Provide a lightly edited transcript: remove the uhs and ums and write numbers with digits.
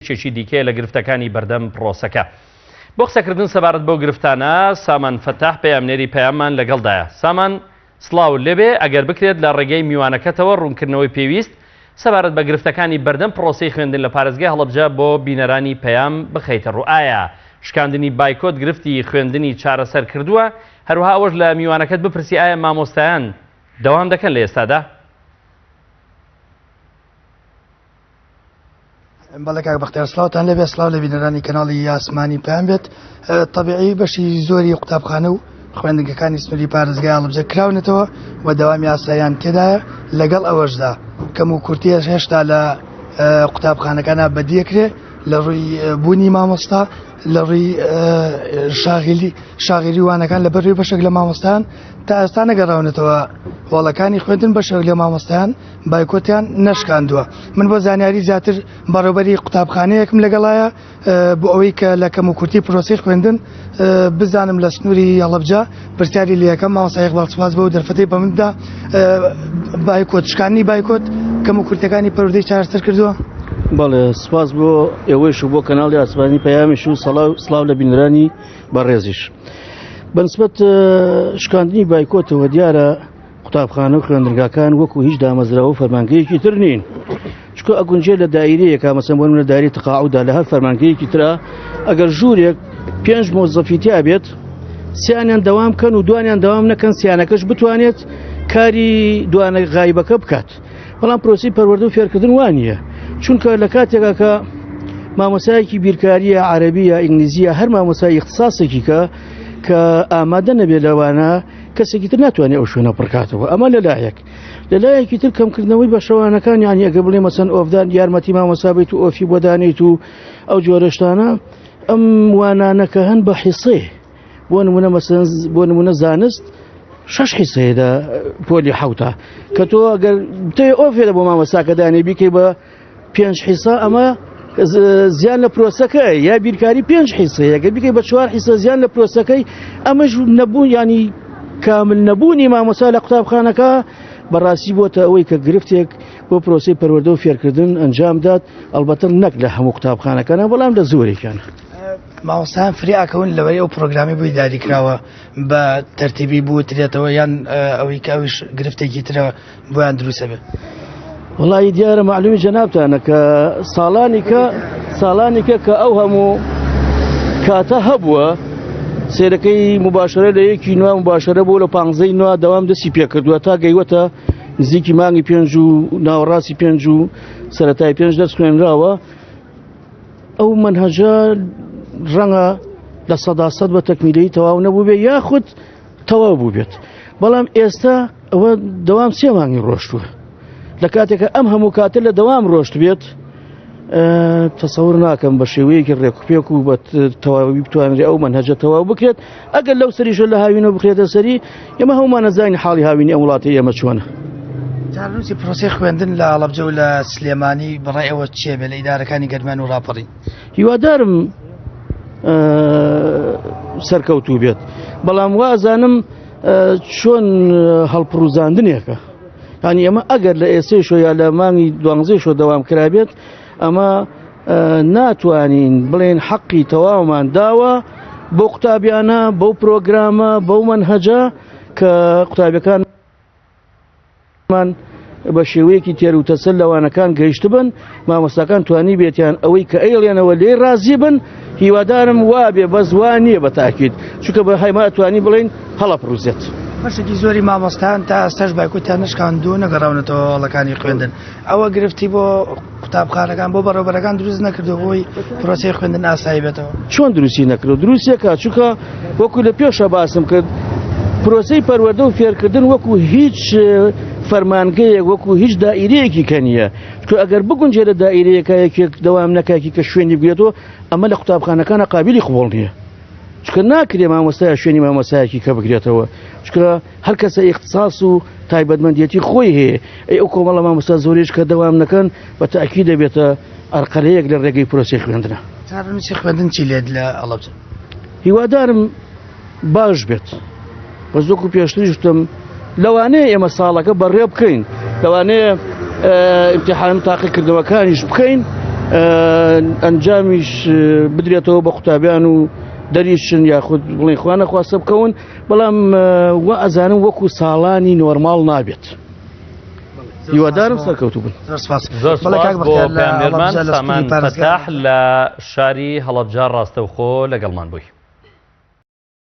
چێکی دیکەیە لە گرفتەکانی بەردەم پرۆسەکە. بۆ قسەکردن سەبارەت بۆ گرفتانە سامان فەتاح پەیامنێری پەیاممان لەگەڵدایە. سامان سڵاو لێبێ، ئەگەر بکرێت لە ڕێگەی میوانەکەتەوە ڕوونکردنەوەی پێویست سەبارەت بە گرفتەکانی بەردەم پرۆسەی خوێندن لە پارێزگای هەڵەبجە بۆ بینەرانی پەیام بخەیتە ڕوو. ئایا شکاندنی بایکۆت گرفتی خوێندنی چارەسەر کردووە؟ هەروەها ئەوەش لە میوانەکەت بپرسی ئایا مامۆستایان دەوام دەکەن لە ئێستادا؟ بەڵێ کاک بەختیار سڵاوتان لەبێ، سڵاو لە بینەرانی کەناڵی یاسمانی پەیام بێت. تەبیعی بەشی زۆری قوتابخانە و خوێندنگەکانی سنووری پارێزگای هەڵەبجە کراونەتەوە و دەوامی ئاساییان تێدایە. لەگەڵ ئەوەشدا کەم و کورتیە هێشتا لە قوتابخانەکانە بەدیەکرێ لە ڕووی بوونی مامۆستا، لە ڕووی شاغیری وانەکان لە بەروی بەشێک لە مامۆستایان تا ئێستا نەگەڕاونەتەوە هۆڵەکانی خوێندن بەشێک لە مامۆستایان بایکۆتیان نەشکاندووە. من بۆ زانیاری زیاتر بەڕێوەبەری قوتابخانەیەکم لەگەڵایە بۆ ئەوەی کە لە کەم و کورتی پرۆسەی خوێندن بزانم لە سنووری هەڵەبجە پرسیاری لە یەکەم مامۆستا ئیقبال سوپاس بۆ دەرفەتەی بە مندا بایکۆت شکاندنی بایکۆت کەم و کورتەکانی پەروەردەی چارەسەر کردووە. بەڵێ سپاس بۆ ئێوەیش و بۆ کەناڵی ئاسمانی پەیامیش و سڵاو لە بینەرانی بەڕێزیش. بەنسبەت شکاندنی بایکۆتەوە دیارە قوتابخانە و خوێندنگاکان وەکو هیچ دامەزراوە و فەرمانگەیەکی تر نین، چکە ئەگونجێ لە دایرەیەکە مەسەڵەن بۆ لە دایرەی تەقاعوددا لە هەر فەرمانگەیەکی ترە ئەگەر ژوورێک 5 مۆزەفی تیا بێت، سییانیان دەوام کەن و دوانیان دەوام نەکەن، سییانەکەش بتوانێت کاری دوانە غایبەکە بکات. بەڵام پرۆسی پەروەردە و فێرکردن وانە، چونکە لە کاتێکا کە مامۆسایەکی بیرکاریە عەرەبیە ئینگلیزیە هەر مامۆسای اختصاسێکی کە ئامادە نەبێت لەوانە کەسێکی تر ناتوانێت ئەو شوێنە پڕکاتەوە. ئەمە لەلایەک لەلایەکی تر کەمکردنەوەی بە شەوانەکان، یانی ئەگە بڵێ مەسەن ئۆفدان یارمەتی مامۆسا بێت و ئۆفی بۆ دانێت و ئەو جۆرەشتانە، ئەم وانانەکە هەن بە حیسێ. بۆ نمونە مەسەن بۆ نمونە زانست 6 حیسەیەدا پۆلی حوتە کە تۆ ئەگەر بتەوێ ئۆفێدە بۆ مامۆساکە دانێ بیکەی بە 5 حیسە، ئەمە زیان لە پرۆسەکەی یا بیرکاری 5 حیسەیە، ئەگەر بیکەی بە 4 حیسە زیان لە پرۆسەکەی. ئەمەش نەبوون ینی کامل نەبوونی مامۆسا لە قوتابخانەکە بەڕاستی بۆتە ئەوەی کە گرفتێک بۆ پرۆسی پەروەردە و فێرکردن ئەنجام دات، ئەلبەتە نەک لە هەموو قوتابخانەکانە بەڵام لە زۆرێکیان. مامۆستایان فری ئاکەون لەوەی ئەو پرۆگرامی بۆی دیاریکراوە بە تەرتیبی بوترێتەوە یان ئەوەی کە ئەویش گرفتێکی ترە بۆیان دروستە بێت؟ وڵی دیارە معلومی جەنابتانە کە ساڵانێکە کە ئەو هەموو کاتە هەبووە سێرەکەی مباشرە لە 1 نوێ مباشرە بۆ لە 15 نوێ دەوام دەستی پێکردووە تا گەیوەتە نزیکی مانگی 5 و ناوەڕاستی 5 و سەرەتای 5 دەست خوێنراوە. ئەو منهەجە ڕەنگە لە 100% بە تەکمیلەی تەواو نەبوو بێت یاخود تەواو بوو بێت، بەڵام ئێستا ئەوە دەوام 3 مانگی ڕۆشتووە. لە کاتێکە ئەم هەموو کاتە لە دەوام ڕۆشت بێت، تەسەور ناکەم بە شێوەیەکی ڕێکوپێک و بە تەواوی بتوانێت ئەو منهەجە تەواو بکرێت. ئەگەر لەو سەریشە لە هاوینەوە بخرێتە سەری، ئێمە هەمومان نەزانین حاڵی هاوینی ئەم وڵاتی ئێمە چۆنە. جارنووسی پرۆسی خوێندن لە هەڵەبجە و لە سلێمانی بەڕای ئەوە چێ بێت لە ئیدارەکانی گەرمان و ڕاپەڕی؟ هیوادارم سەرکەوتوو بێت، بەڵام وازانم چۆن هەڵپڕوزاندنێکە. ینی ئەمە ئەگەر لە ئێسێشۆ یا لە مانگی 12 دەوام کرابێت، ئەمە ناتوانین بڵێن حەقی تەواومان داوە بۆ قوتابیانە، بەو پرۆگرامە، بەو منهەجە کە قوتابیەکانمان بە شێوەیەکی تێروتەسەر لەوانەکان گەیشت بن، مامۆستاکان توانی بێتیان ئەوەی کە ئەیڵێنەوە لێ رازی بن. هیوادارم وابێ بە زوان نییە بە تاکید، چونکە بە هەیما توانی بڵێن هەڵەپڕوزێت. بەشێکی زۆری مامۆستایان تا ئێستاش بایکۆتیان نشکاندوو نەگەڕاونەتەوە هەڵەکانی خوێندن. ئەوە گرفتی بۆ قوتابخانەکان بۆ بەڕێوەبەرەکان دروست نەکردو بۆی پرۆسەی خوێندن ئاسایی بێتەوە؟ چۆن دروستی نەکردو؟ دروستێکە، چونکە وەکو لە پێشە باسم کرد، پرۆسەی پەروەردە و فێرکردن وەکو هیچ فەرمانگەیەک وەکو هیچ دائیرەیەکی کەنیە، چونکە ئەگەر بگونجێ لە دائیرەیەکە یەکێک دەوام نەکاکی کە شوێنی بگرێتەوە، ئەمە لە قوتابخانەکانە قابلی قبوڵ نییە، چونکە ناکرێ مامۆستای شوێنی مامۆستایەکی کە بگرێتەوە، چونکە هەر کەسە ئیختیساس و تایبەتمەندیەتی خۆی هەیە. ئەو کۆمەڵە مامۆستا زۆریش کە دەوام نەکەن بە تاکید دەبێتە ئەرقەلەیەک لە ڕێگەی پرۆسی خوێندنە. جارنووسی خوێندن چی لێت لە هەڵەبجە؟ هیوادارم باش بێت. بەس وەکو پێشتریش وتم، لەوانەیە ئێمە ساڵەکە بەڕێ بکەین، لەوانەیە ئیمتیحان تاقیکردنەوەکانیش بکەین، ئەنجامیش بدرێتەوە بە قوتابیان و دەریشن یاخود بڵێن خوانە خواستە بکەون بەڵام وە ئەزانم وەکو ساڵانی نۆرماڵ نابێت هیوادارم سەرکەوتوو بن. زۆر سپاس بۆ پێمێرمان سامان فەتاح لە شاری هەڵەبجار ڕاستەوخۆ لەگەڵمان بووی.